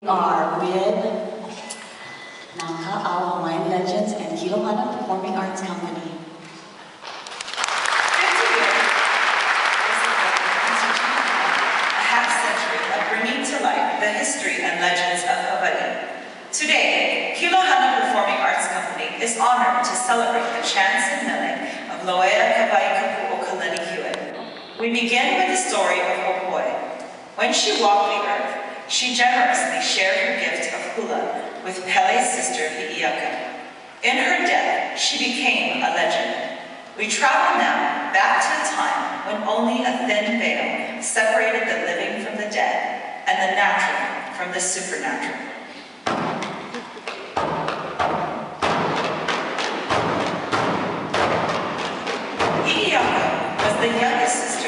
Are with Nangka Ao Hawaiian Legends and Kilohana Performing Arts Company. 50 years a half-century of bringing to life the history and legends of Hawaii. Today, Kilohana Performing Arts Company is honored to celebrate the chants and milling of Loea Kawai Kapu'okalanikiwe. We begin with the story of Opoi. When she walked the earth, she generously shared her gift of hula with Pele's sister Hi'iaka. In her death, she became a legend. We travel now back to a time when only a thin veil separated the living from the dead and the natural from the supernatural. Hi'iaka was the youngest sister